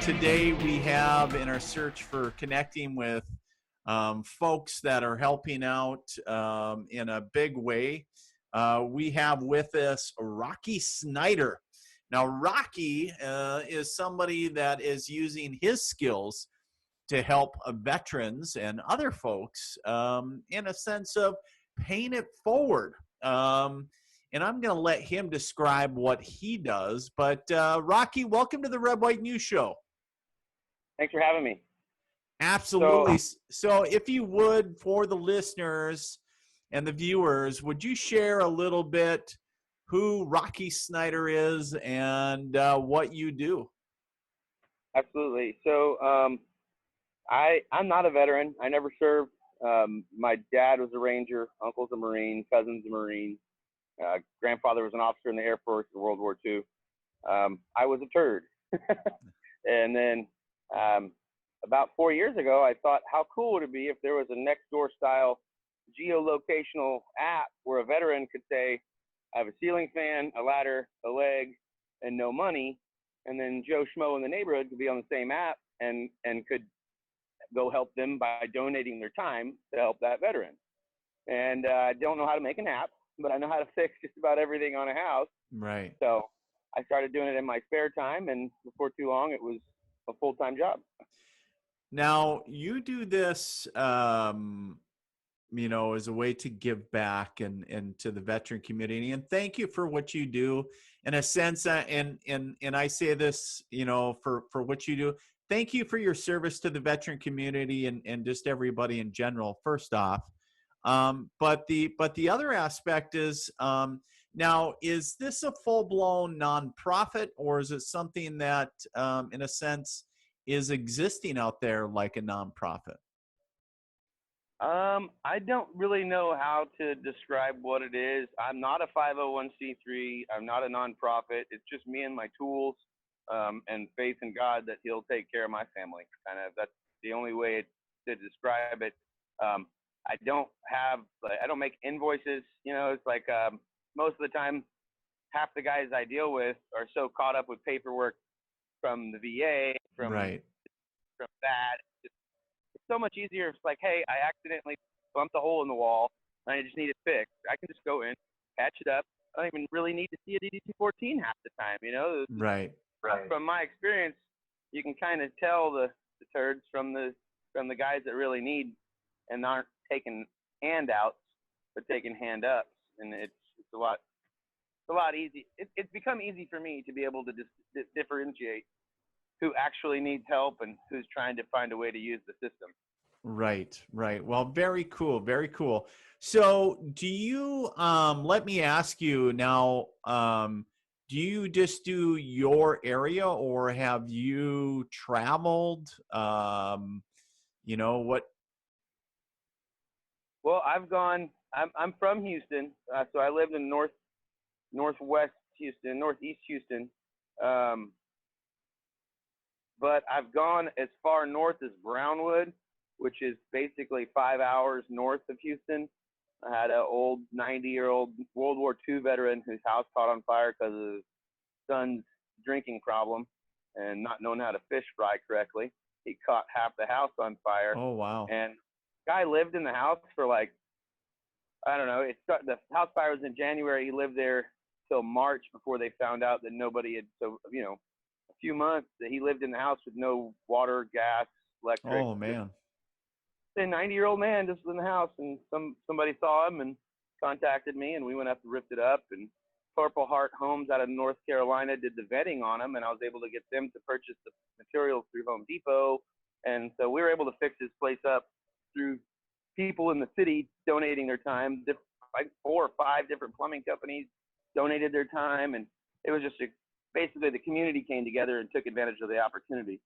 today we have in our search for connecting with folks that are helping out in a big way. We have with us Rocky Snyder. Now, Rocky is somebody that is using his skills to help veterans and other folks in a sense of paying it forward. And I'm going to let him describe what he does. But Rocky, welcome to the Red White News Show. Thanks for having me. Absolutely. So if you would, for the listeners and the viewers, would you share a little bit who Rocky Snyder is and what you do? Absolutely. So I'm not a veteran. I never served. My dad was a Ranger, uncle's a Marine, cousin's a Marine. Grandfather was an officer in the Air Force in World War II. I was a turd. And then about 4 years ago, I thought, how cool would it be if there was a Nextdoor style geolocational app where a veteran could say, I have a ceiling fan, a ladder, a leg, and no money. And then Joe Schmo in the neighborhood could be on the same app and could go help them by donating their time to help that veteran. And I don't know how to make an app, but I know how to fix just about everything on a house. Right. So I started doing it in my spare time, and before too long, it was a full-time job. Now, you do this, as a way to give back and to the veteran community. And thank you for what you do in a sense. And I say this, for what you do. Thank you for your service to the veteran community and just everybody in general, first off. But the other aspect is, now, is this a full-blown nonprofit, or is it something that, in a sense, is existing out there like a nonprofit? I don't really know how to describe what it is. I'm not a 501c3. I'm not a nonprofit. It's just me and my tools, and faith in God that He'll take care of my family. That's the only way to describe it. I don't make invoices. It's like most of the time, half the guys I deal with are so caught up with paperwork from the VA, from that. It's so much easier. It's like, hey, I accidentally bumped a hole in the wall and I just need it fixed. I can just go in, patch it up. I don't even really need to see a DD-214 half the time, Right. From my experience, you can kind of tell the turds from the guys that really need and aren't taking handouts, but taking hand ups. And it's a lot easy. It's become easy for me to be able to differentiate who actually needs help and who's trying to find a way to use the system. Right. Well, very cool. Very cool. So do you, let me ask you now, do you just do your area or have you traveled? What? Well, I'm from Houston. So I lived in northwest Houston, northeast Houston. But I've gone as far north as Brownwood, which is basically 5 hours north of Houston. I had an old 90-year-old World War II veteran whose house caught on fire because of his son's drinking problem and not knowing how to fish fry correctly. He caught half the house on fire. Oh, wow. And guy lived in the house for the house fire was in January. He lived there till March before they found out that nobody had, a few months that he lived in the house with no water, gas, electric. Oh, man. A 90-year-old man just in the house, and somebody saw him and contacted me, and we went up and ripped it up. And Purple Heart Homes out of North Carolina did the vetting on him, and I was able to get them to purchase the materials through Home Depot. And so we were able to fix his place up through people in the city donating their time. Like 4 or 5 different plumbing companies donated their time, and it was just basically the community came together and took advantage of the opportunity.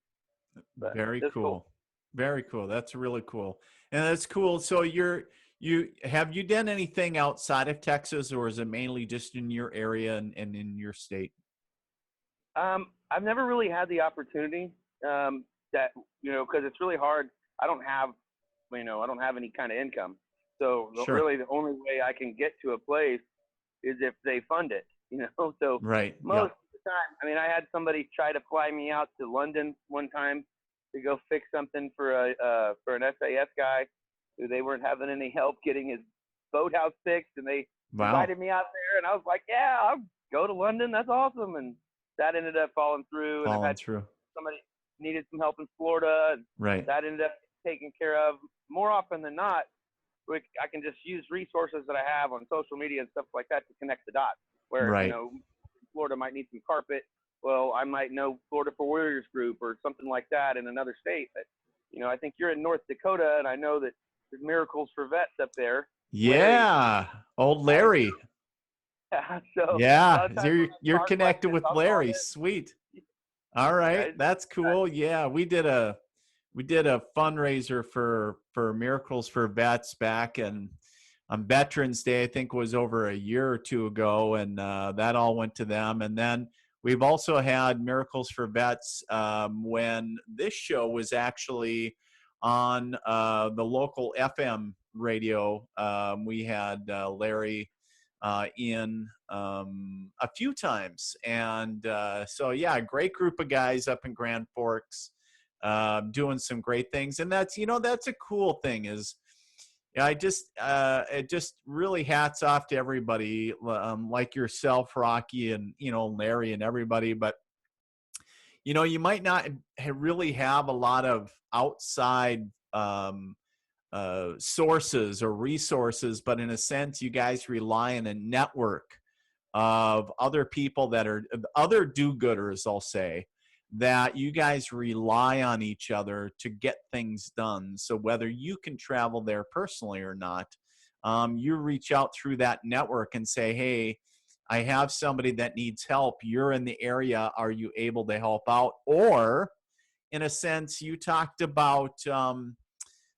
But very cool. Very cool. That's really cool. And that's cool. So have you done anything outside of Texas, or is it mainly just in your area and in your state? I've never really had the opportunity because it's really hard. I don't have any kind of income. So really the only way I can get to a place is if they fund it, So right. most the time. I mean, I had somebody try to fly me out to London one time to go fix something for an SAS guy who they weren't having any help getting his boathouse fixed, and they Wow. invited me out there, and I was like, yeah, I'll go to London. That's awesome. And that ended up falling through. And I've Falling had through. somebody needed some help in Florida, and Right. that ended up taken care of. More often than not, I can just use resources that I have on social media and stuff like that to connect the dots. Where, Right. Florida might need some carpet. Well, I might know Florida for Warriors Group or something like that in another state. But, I think you're in North Dakota, and I know that there's Miracles for Vets up there. Larry, Yeah. Old right? Larry. So a lot Yeah. of times when You're I have cars like connected this, with I'll call Larry. him. Sweet. All right. Yeah, That's cool. Yeah. We did a fundraiser for Miracles for Vets back on Veterans Day. I think was over a year or two ago, and that all went to them. And then we've also had Miracles for Vets when this show was actually on the local FM radio. We had Larry in a few times, and so yeah, a great group of guys up in Grand Forks doing some great things. And that's a cool thing is, yeah, it just really hats off to everybody, like yourself, Rocky, and Larry and everybody. But you might not really have a lot of outside sources or resources, but in a sense, you guys rely on a network of other people that are other do-gooders, I'll say, that you guys rely on each other to get things done. So whether you can travel there personally or not, you reach out through that network and say, hey, I have somebody that needs help. You're in the area. Are you able to help out? Or in a sense, you talked about when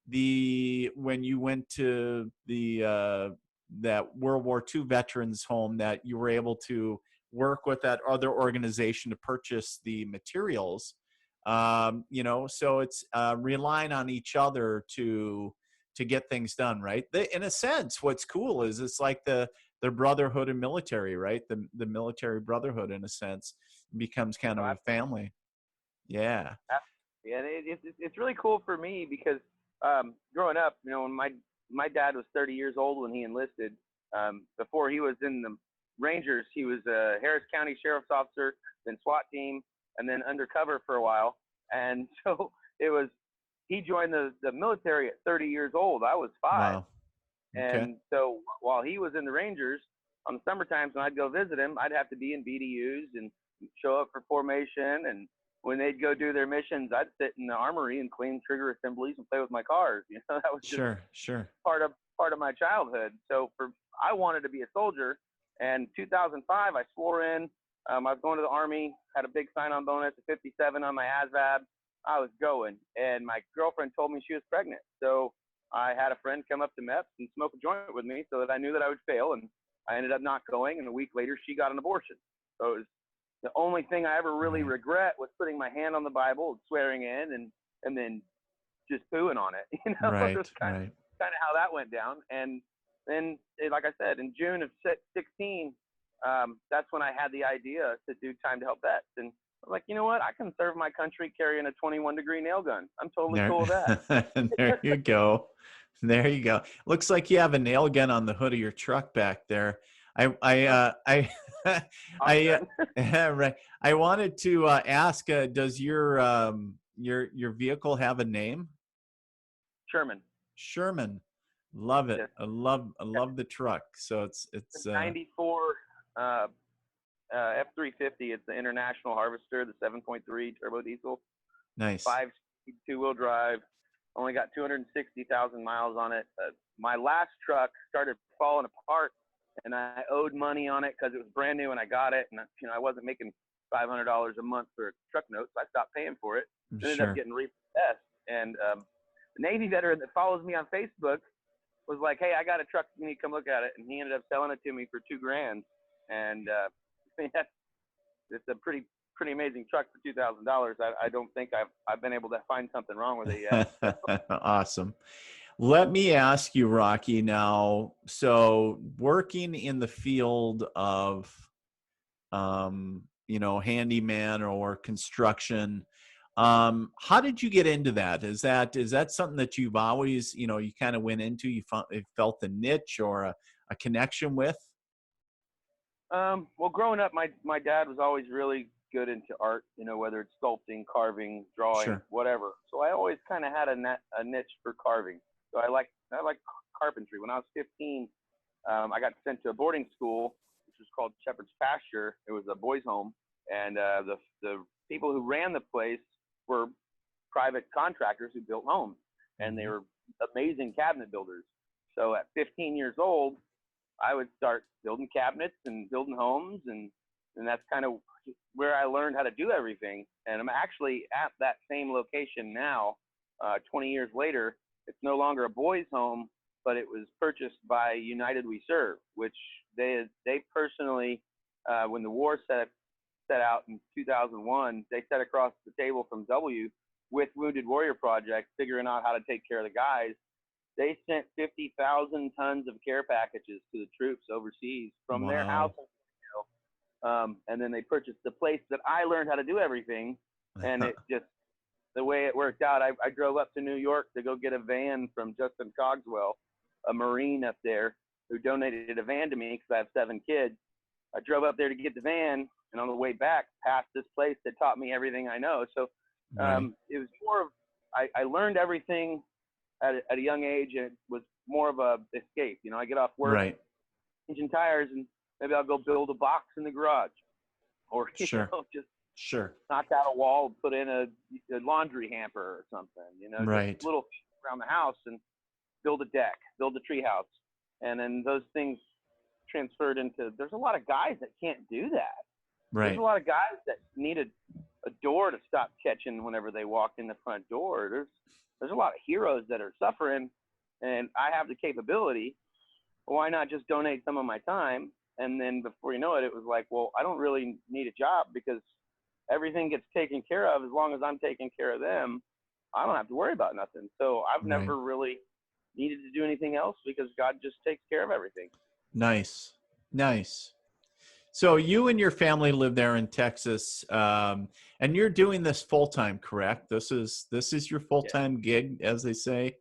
you went to the that World War II veterans home, that you were able to work with that other organization to purchase the materials. So it's relying on each other to get things done, right? In a sense, what's cool is it's like the brotherhood in military, right? The military brotherhood, in a sense, becomes kind of a family. Yeah. Yeah, and it's really cool for me because growing up, when my dad was 30 years old when he enlisted. Before he was in the Rangers, he was a Harris County Sheriff's Officer, then SWAT team, and then undercover for a while. And so he joined the military at 30 years old. I was 5. Wow. Okay. And so while he was in the Rangers, on the summer times when I'd go visit him, I'd have to be in BDUs and show up for formation. And when they'd go do their missions, I'd sit in the armory and clean trigger assemblies and play with my cars. That was just Sure. part of my childhood. So I wanted to be a soldier. And 2005, I swore in. I was going to the Army, had a big sign-on bonus at 57 on my ASVAB. I was going, and my girlfriend told me she was pregnant. So I had a friend come up to MEPS and smoke a joint with me so that I knew that I would fail, and I ended up not going, and a week later she got an abortion. So it was the only thing I ever really regret was putting my hand on the Bible and swearing in and then just pooing on it. Right. That's kind of how that went down. And then, like I said, in June of 16, that's when I had the idea to do Time to Help Vets. And I was like, you know what? I can serve my country carrying a 21-degree nail gun. I'm totally cool with that. There you go. There you go. Looks like you have a nail gun on the hood of your truck back there. Right. I wanted to ask, does your vehicle have a name? Sherman. Love it. Yes. I love the truck. So it's 94 F350. It's the International Harvester, the 7.3 turbo diesel. Nice. 5-speed 2-wheel drive. Only got 260,000 miles on it. My last truck started falling apart, and I owed money on it because it was brand new and I got it, and I wasn't making $500 a month for a truck note, so I stopped paying for it. Ended up getting repossessed. And the Navy veteran that follows me on Facebook was like, "Hey, I got a truck. You need to come look at it." And he ended up selling it to me for $2,000. And it's a pretty amazing truck for $2,000. I don't think I've been able to find something wrong with it yet. Awesome. Let me ask you, Rocky, now, so working in the field of handyman or construction. How did you get into that? Is that something that you've always, you kind of went into, you felt the niche or a connection with? Well, growing up, my dad was always really good into art, whether it's sculpting, carving, drawing, Sure. whatever. So I always kind of had a niche for carving. So I like carpentry. When I was 15, I got sent to a boarding school, which was called Shepherd's Pasture. It was a boys' home, and the people who ran the place were private contractors who built homes, and they Mhm. were amazing cabinet builders. So at 15 years old, I would start building cabinets and building homes, and that's kind of where I learned how to do everything. And I'm actually at that same location now, 20 years later. It's no longer a boys' home, but it was purchased by United We Serve, which they personally, when the war set out in 2001, they sat across the table from W with Wounded Warrior Project, figuring out how to take care of the guys. They sent 50,000 tons of care packages to the troops overseas from their house, Wow. and then they purchased the place that I learned how to do everything. And it just, the way it worked out, I drove up to New York to go get a van from Justin Cogswell, a Marine up there who donated a van to me because I have 7 kids. I drove up there to get the van, and on the way back, past this place that taught me everything I know. So Right. it was more of, I learned everything at a young age, and it was more of a escape. I get off work, Right. engine tires, and maybe I'll go build a box in the garage, or Sure. just Sure. knock out a wall, put in a laundry hamper or something. Just Right. little things around the house, and build a deck, build a tree house, and then those things transferred into. There's a lot of guys that can't do that. There's a Right. lot of guys that need a door to stop catching whenever they walk in the front door. There's a lot of heroes that are suffering, and I have the capability. Why not just donate some of my time? And then before you know it, it was like, well, I don't really need a job because everything gets taken care of as long as I'm taking care of them. I don't have to worry about nothing. So I've Right. never really needed to do anything else because God just takes care of everything. Nice. Nice. So you and your family live there in Texas, and you're doing this full time, correct? This is your full Yeah. time gig, as they say.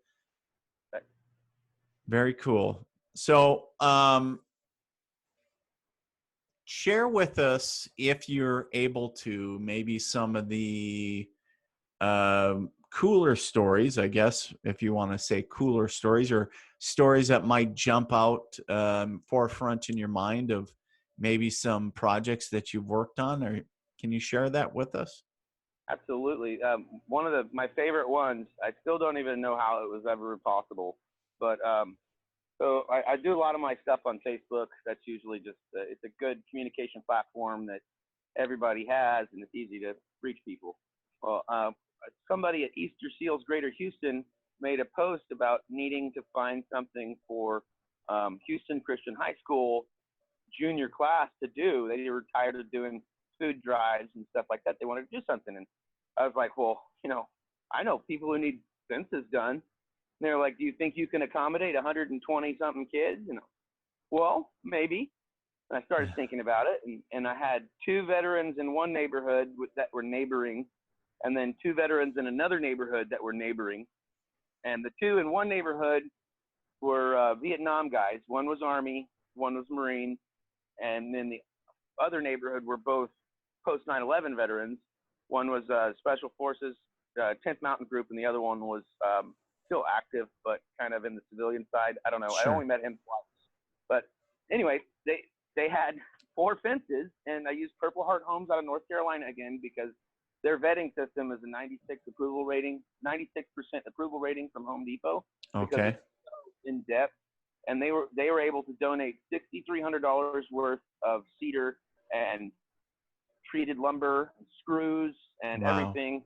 Very cool. So, share with us, if you're able to, maybe some of the cooler stories, I guess, if you want to say cooler stories, or stories that might jump out forefront in your mind of maybe some projects that you've worked on, or can you share that with us? Absolutely. One of my favorite ones, I still don't even know how it was ever possible, but so I do a lot of my stuff on Facebook. That's usually just it's a good communication platform that everybody has, and it's easy to reach people. Well, somebody at Easter Seals Greater Houston made a post about needing to find something for Houston Christian High School junior class to do. They were tired of doing food drives and stuff like that. They wanted to do something, and I was like, well, I know people who need fences done. And they're like, do you think you can accommodate 120 something kids? Well, maybe. And I started thinking about it, and I had 2 veterans in one neighborhood that were neighboring, and then 2 veterans in another neighborhood that were neighboring. And the 2 in one neighborhood were Vietnam guys. One was Army, one was Marine, and then the other neighborhood were both post 9/11 veterans. One was Special Forces, 10th Mountain Group, and the other one was still active, but kind of in the civilian side. I don't know. I only Sure. met him twice. But anyway, they had 4 fences, and I used Purple Heart Homes out of North Carolina again because their vetting system is a 96 approval rating, 96% approval rating from Home Depot because it's Okay. so in depth. And they were able to donate $6,300 worth of cedar and treated lumber, and screws, and Wow. everything.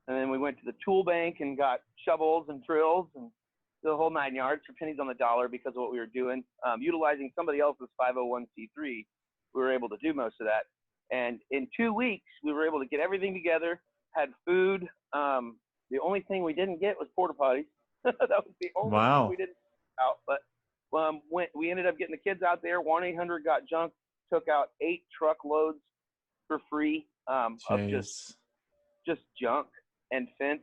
And then we went to the tool bank and got shovels and drills and the whole 9 yards for pennies on the dollar because of what we were doing. Utilizing somebody else's 501c3, we were able to do most of that. And in 2 weeks, we were able to get everything together, had food. The only thing we didn't get was porta potties. That was the only thing we Wow. didn't out. But we ended up getting the kids out there. 1-800 got junk, took out 8 truckloads for free of Jeez. just junk and fence.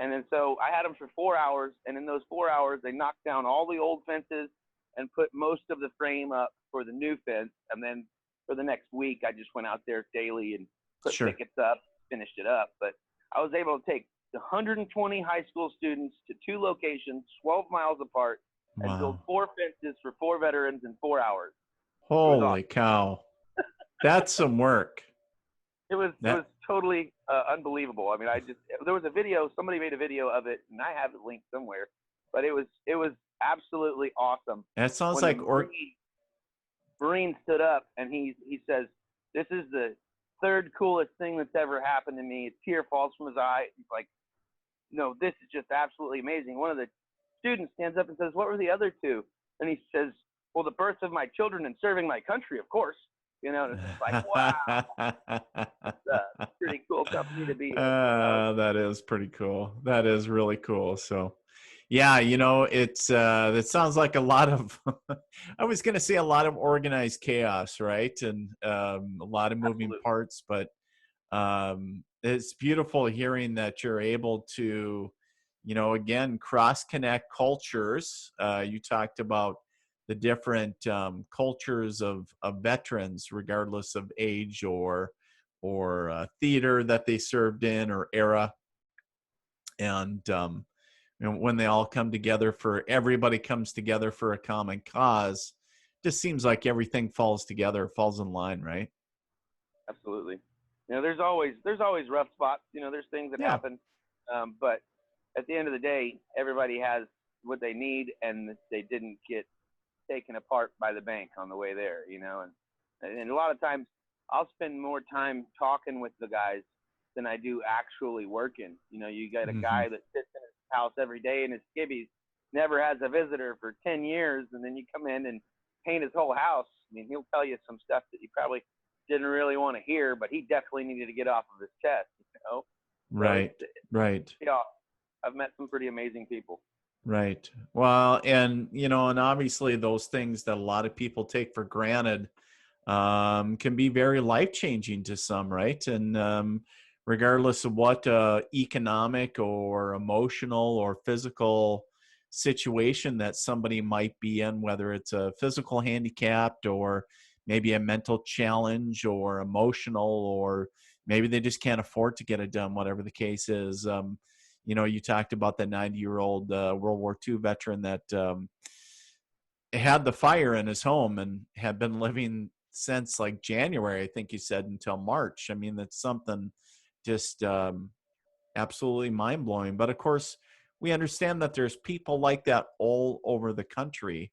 And then so I had them for 4 hours, and in those 4 hours, they knocked down all the old fences and put most of the frame up for the new fence. And then for the next week, I just went out there daily and put Sure. pickets up, finished it up. But I was able to take 120 high school students to 2 locations, 12 miles apart, and build Wow. 4 fences for 4 veterans in 4 hours. It was Holy awesome. cow. That's some work. It was That totally unbelievable. I mean, there was a video. Somebody made a video of it, and I have it linked somewhere. But it was absolutely awesome. that sounds When the like Marine stood up and he says, "This is the third coolest thing that's ever happened to me." A tear falls from his eye. He's like, "No, this is just absolutely amazing." One of the students stands up and says, "What were the other two?" And he says, "Well, the birth of my children and serving my country, of course." And it's just like, wow, pretty cool company to be in. That is pretty cool. That is really cool. So, yeah, it's that sounds like a lot of I was going to say a lot of organized chaos, right? And a lot of moving Absolutely. parts, but it's beautiful hearing that you're able to, again, cross connect cultures. You talked about the different cultures of veterans, regardless of age or theater that they served in or era, and when they all come together for everybody comes together for a common cause, just seems like everything falls together, falls in line, right? Absolutely. There's always rough spots. There's things that Yeah, happen, but at the end of the day, everybody has what they need, and they didn't get taken apart by the bank on the way there. And a lot of times I'll spend more time talking with the guys than I do actually working. You got a hmm guy that sits in his house every day in his skivvies, never has a visitor for 10 years, and then you come in and paint his whole house. I mean, he'll tell you some stuff that you probably didn't really want to hear, but he definitely needed to get off of his chest. So right, right. yeah, I've met some pretty amazing people. Right. Well, and obviously those things that a lot of people take for granted can be very life changing to some, right? And regardless of what economic or emotional or physical situation that somebody might be in, whether it's a physical handicapped or maybe a mental challenge or emotional, or maybe they just can't afford to get it done, whatever the case is. You talked about the 90-year-old World War II veteran that had the fire in his home and had been living since like January, I think you said, until March. I mean, that's something just absolutely mind blowing. But of course, we understand that there's people like that all over the country.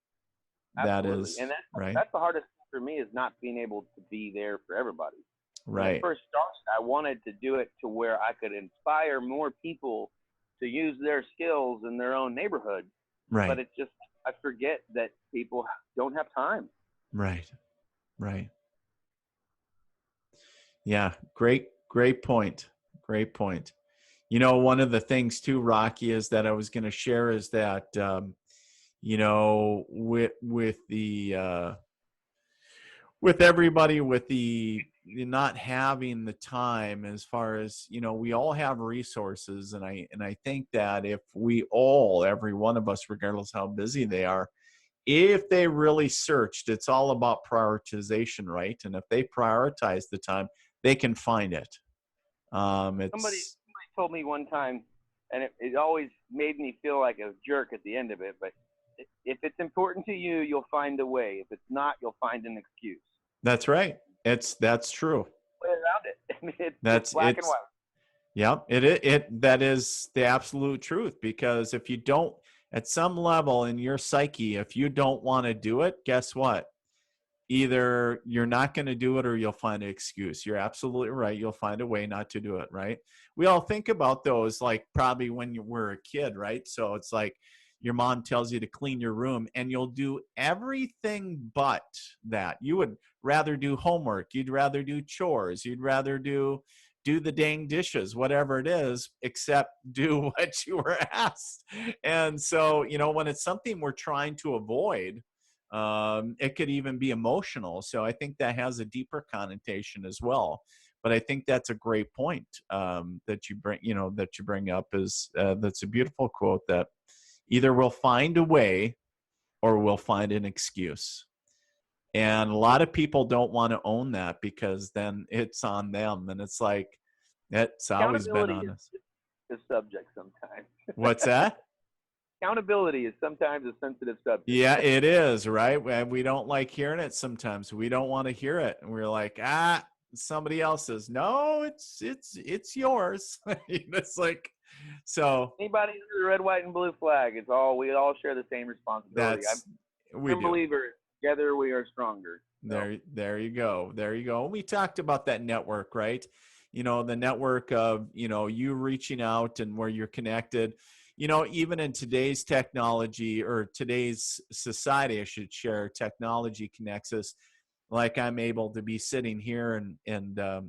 That Absolutely, and is that's right, that's the hardest thing for me is not being able to be there for everybody. When I right, first started, I wanted to do it to where I could inspire more people to use their skills in their own neighborhood. But right, it's just I forget that people don't have time. right, right. Yeah, great point. Great point. One of the things too, Rocky, is that I was going to share is that with the with everybody with the not having the time, as far as we all have resources, and I think that if we all, every one of us, regardless how busy they are, if they really searched, it's all about prioritization, right? And if they prioritize the time, they can find it. Somebody, It's somebody told me one time, and it always made me feel like a jerk at the end of it. But if it's important to you, you'll find a way. If it's not, you'll find an excuse. That's right. That's true. Way around it. I mean, it's That's black and it's white. Yeah, it that is the absolute truth, because if you don't, at some level in your psyche, if you don't want to do it, guess what? Either you're not going to do it or you'll find an excuse. You're absolutely right. You'll find a way not to do it, right? We all think about those, like probably when you were a kid, right? So it's like your mom tells you to clean your room and you'll do everything but that. You would rather do homework, you'd rather do chores, you'd rather do the dang dishes, whatever it is, except do what you were asked. And so, when it's something we're trying to avoid, it could even be emotional. So I think that has a deeper connotation as well. But I think that's a great point, that you bring up. Is That's a beautiful quote, that either we'll find a way or we'll find an excuse. And a lot of people don't want to own that, because then it's on them. And it's like, it's always been Accountability on us. is subject sometimes. What's that? Accountability is sometimes a sensitive subject. Yeah, it is, right? And we don't like hearing it sometimes. We don't want to hear it. And we're like, somebody else's. No, it's yours. It's like, so Anybody under the red, white, and blue flag, we all share the same responsibility. I'm we a do. believer. Together we are stronger. So. There you go. There you go. We talked about that network, right? The network of, you reaching out and where you're connected. Even in today's technology, or today's society, I should share, technology connects us. Like, I'm able to be sitting here and up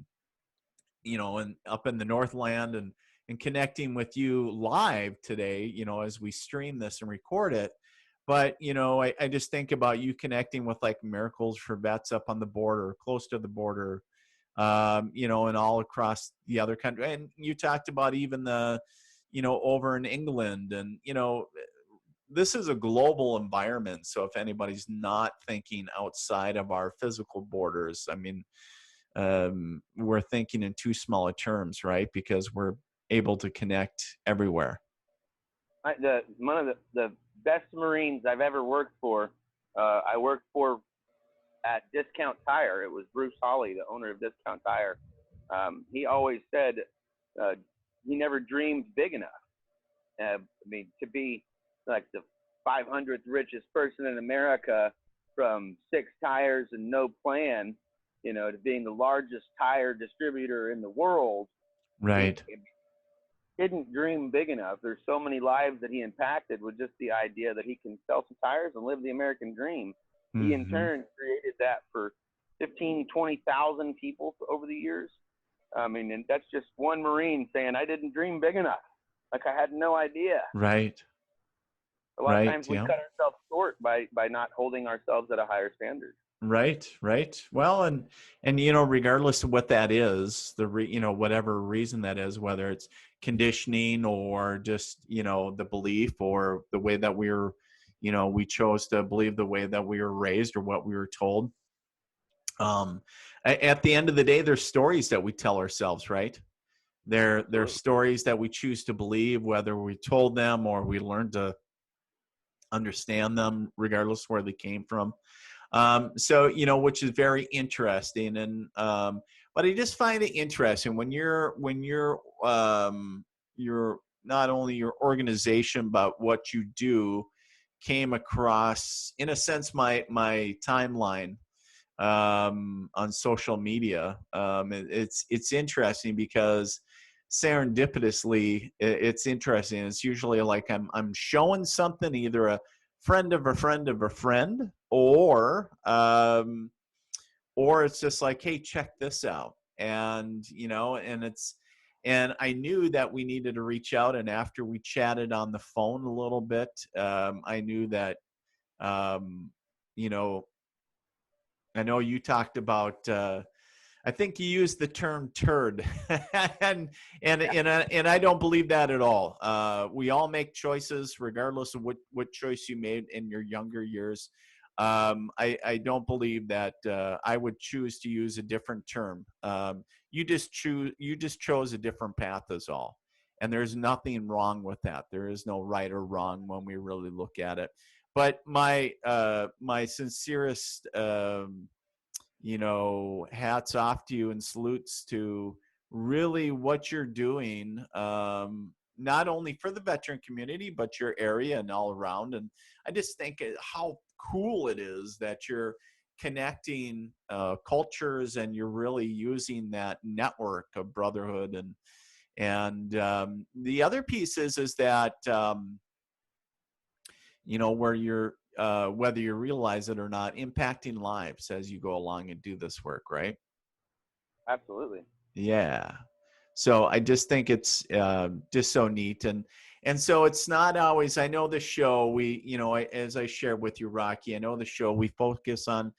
in the Northland, and connecting with you live today, as we stream this and record it. But, I just think about you connecting with, like, Miracles for Vets up on the border, close to the border, and all across the other country. And you talked about even over in England. And, this is a global environment. So if anybody's not thinking outside of our physical borders, I mean, we're thinking in too small terms, right? Because we're able to connect everywhere. One of the best Marines I've ever worked for, I worked for at Discount Tire. It was Bruce Hawley, the owner of Discount Tire. He always said he never dreamed big enough. To be like the 500th richest person in America from 6 tires and no plan, to being the largest tire distributor in the world. Right. He didn't dream big enough. There's so many lives that he impacted with just the idea that he can sell some tires and live the American dream. Mm-hmm. He in turn created that for 15, 20,000 people over the years. And that's just one Marine saying, I didn't dream big enough. Like, I had no idea. Right. A lot of times we cut ourselves short by not holding ourselves at a higher standard. Right. Well, and regardless of what that is, whatever reason that is, whether it's conditioning or just, the belief or the way that we chose to believe, the way that we were raised or what we were told. At the end of the day, there's stories that we tell ourselves, right? There's stories that we choose to believe, whether we told them or we learned to understand them, regardless of where they came from. So, which is very interesting. And, but I just find it interesting when you're not only your organization, but what you do came across, in a sense, my timeline, on social media. It's interesting because serendipitously, it's interesting. It's usually like I'm showing something, either a friend of a friend of a friend, or it's just like, hey, check this out. And and I knew that we needed to reach out. And after we chatted on the phone a little bit, I knew that I know you talked about I think you used the term turd, and I don't believe that at all. We all make choices, regardless of what choice you made in your younger years. I don't believe that I would choose to use a different term. You just chose a different path, is all, and there's nothing wrong with that. There is no right or wrong when we really look at it. But my sincerest hats off to you and salutes to really what you're doing, not only for the veteran community, but your area and all around. And I just think how cool it is that you're connecting cultures, and you're really using that network of brotherhood. And the other piece is that, where you're, whether you realize it or not, impacting lives as you go along and do this work, right? Absolutely. Yeah. So I just think it's just so neat. And so it's not always, I know the show, as I shared with you, Rocky, I know the show, we focus on,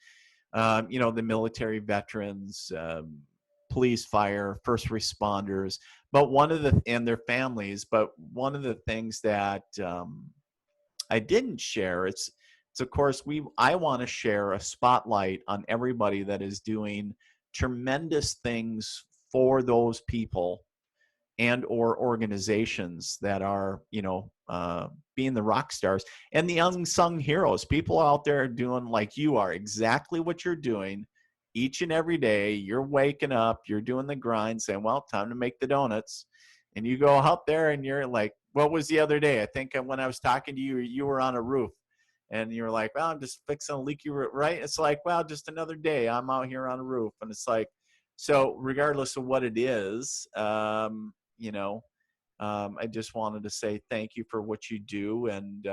the military veterans, police, fire, first responders, but and their families. But one of the things that I didn't share, it's of course I want to share a spotlight on everybody that is doing tremendous things for those people and or organizations that are, being the rock stars and the unsung heroes, people out there doing like you are, exactly what you're doing each and every day. You're waking up, you're doing the grind, saying, well, time to make the donuts. And you go out there and you're like, what was the other day? I think when I was talking to you, you were on a roof and you were like, well, I'm just fixing a leaky roof, right? It's like, well, just another day. I'm out here on a roof. And it's like, so regardless of what it is, I just wanted to say thank you for what you do, and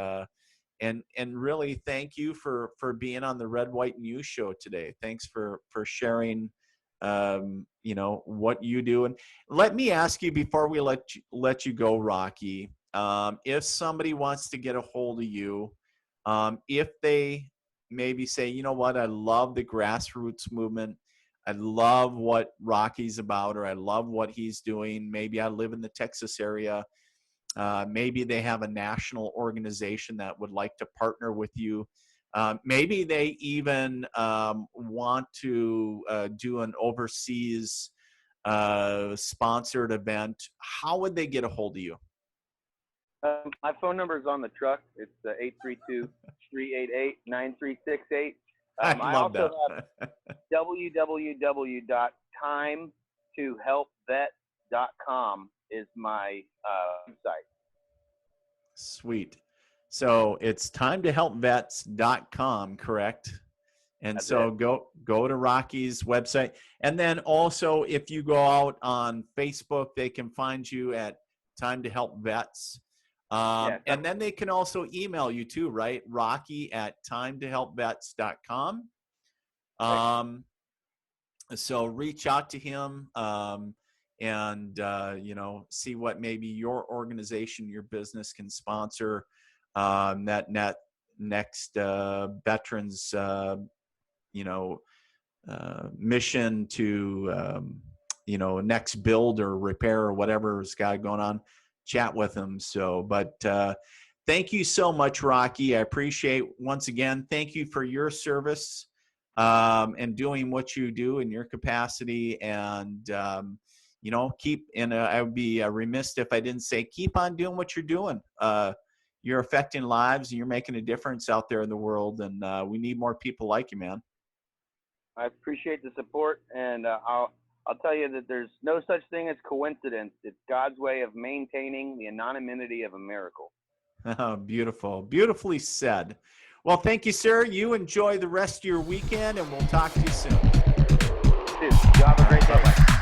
really thank you for being on the Red, White, and You show today. Thanks for sharing, what you do. And let me ask you before we let you go, Rocky. If somebody wants to get a hold of you, if they maybe say, you know what, I love the grassroots movement. I love what Rocky's about, or I love what he's doing. Maybe I live in the Texas area. Maybe they have a national organization that would like to partner with you. Maybe they even want to do an overseas sponsored event. How would they get a hold of you? My phone number is on the truck. It's 832-388-9368. I love also that. have www.timetohelpvet.com is my website. Sweet. So it's timetohelpvets.com, correct? And That's so it. go to Rocky's website. And then also, if you go out on Facebook, they can find you at Time to Help Vets. And then they can also email you too, right? Rocky at timetohelpvets.com. So reach out to him and see what maybe your organization, your business can sponsor that next veterans mission to next build or repair or whatever's got going on. Chat with them. So, but thank you so much, Rocky. I appreciate, once again, thank you for your service and doing what you do in your capacity. And I would be remiss if I didn't say, keep on doing what you're doing. You're affecting lives and you're making a difference out there in the world. And we need more people like you, man. I appreciate the support, and I'll tell you that there's no such thing as coincidence. It's God's way of maintaining the anonymity of a miracle. Beautiful. Beautifully said. Well, thank you, sir. You enjoy the rest of your weekend, and we'll talk to you soon. Dude, you have a great day. Bye-bye.